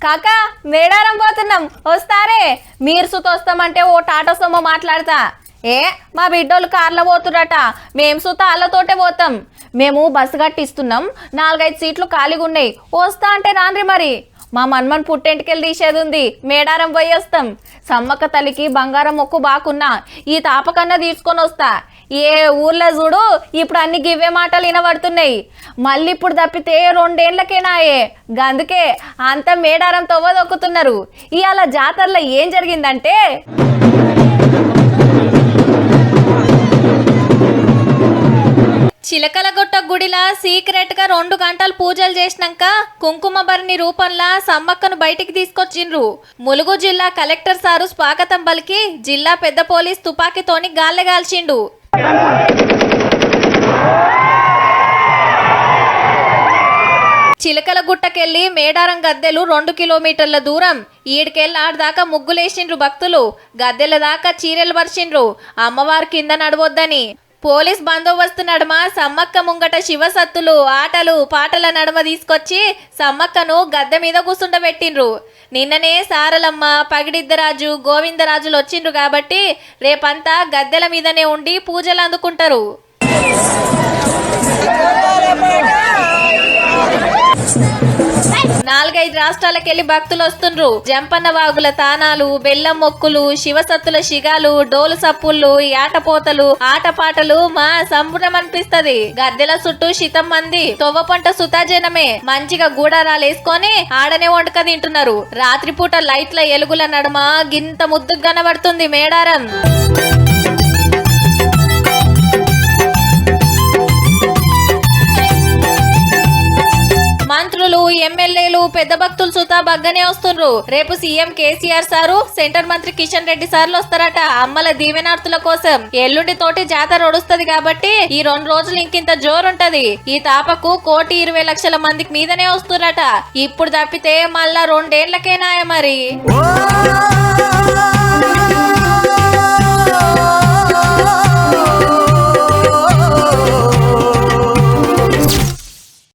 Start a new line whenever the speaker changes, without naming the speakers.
కాకా మేడారం పోతున్నాం వస్తారే మీరు సుతొస్తామంటే ఓ టాటా సొమ్మ మాట్లాడతా మా బిడ్డోళ్ళు కార్లో పోతురట మేము సుత వాళ్ళతోటే పోతాం మేము బస్సు కట్టిస్తున్నాం 4-5 సీట్లు ఖాళీగా ఉన్నాయి వస్తా అంటే రాన్రి మరి మా మన్మన్ పుట్టెంటికెళ్ళి తీసేది ఉంది మేడారం పోయి వస్తాం సమ్మక్క తల్లికి బంగారం మొక్కు బాకున్నా ఈ తాపకన్నా తీసుకొని వస్తా ఏ ఊర్లో చూడు ఇప్పుడు అన్ని గివ్వే మాటలు వినబడుతున్నాయి మళ్ళీ ఇప్పుడు తప్పితే 2 ఏళ్లకేనాయే గందుకే అంత మేడారం తవ్వదొక్కుతున్నారు ఇవాళ జాతరలో ఏం జరిగిందంటే చిలకలగుట్ట గుడిలా సీక్రెట్ గా 2 గంటలు పూజలు చేసినాక కుంకుమ భరణి రూపంలో సమ్మక్కను బయటికి తీసుకొచ్చిండ్రు ములుగు జిల్లా కలెక్టర్ సారు స్వాగతం పలికి జిల్లా పెద్ద పోలీస్ తుపాకీతోని గాల్లెగాల్చిండు చిలకలగుట్టకెళ్లి మేడారం గద్దెలు 2 కిలోమీటర్ల దూరం ఈడికెళ్ళి ఆడదాకా ముగ్గులేసిండ్రు భక్తులు గద్దెల దాకా చీరెలు పరిచిండ్రు అమ్మవారి కింద నడవొద్దని పోలీస్ బందోబస్తు నడుమ సమ్మక్క ముంగట శివసత్తులు ఆటలు పాటల నడుమ తీసుకొచ్చి సమ్మక్కను గద్దె మీద కూసుండబెట్టిండ్రు నిన్ననే సారలమ్మ పగిడిద్దరాజు గోవిందరాజులు వచ్చిండ్రు కాబట్టి రేపంతా గద్దెల మీదనే ఉండి పూజలు అందుకుంటారు 4-5 రాష్ట్రాలకెళ్లి భక్తులు వస్తుండ్రు జంపన్న వాగుల తానాలు బెల్లం మొక్కులు శివసత్తుల శిగాలు డోలు సప్పుళ్ళు ఆటపోతలు ఆటపాటలు మా సంబరం అనిపిస్తది గద్దెల చుట్టూ శితం మంది తొవ్వ పంట సుతాజనమే మంచిగా గూడారాలేసుకొని ఆడనే వంటక తింటున్నారు రాత్రిపూట లైట్ల ఎలుగుల నడుమ గింత ముద్దుగా కనబడుతుంది మేడారం మంత్రులు ఎమ్మెల్యేలు పెద్ద భక్తులు సుతా బగ్గనే వస్తుండ్రు రేపు సీఎం కేసీఆర్ సారు సెంటర్ మంత్రి కిషన్ రెడ్డి సార్లు వస్తారట అమ్మల దీవెనార్తుల కోసం ఎల్లుండి తోటి జాతర ఒడుస్తుంది కాబట్టి ఈ 2 రోజులు ఇంకింత జోరుంటది ఈ తాపకు 1,20,00,000 మందికి మీదనే వస్తురట ఇప్పుడు తప్పితే మళ్ళా 2 ఏళ్లకేనాయ మరి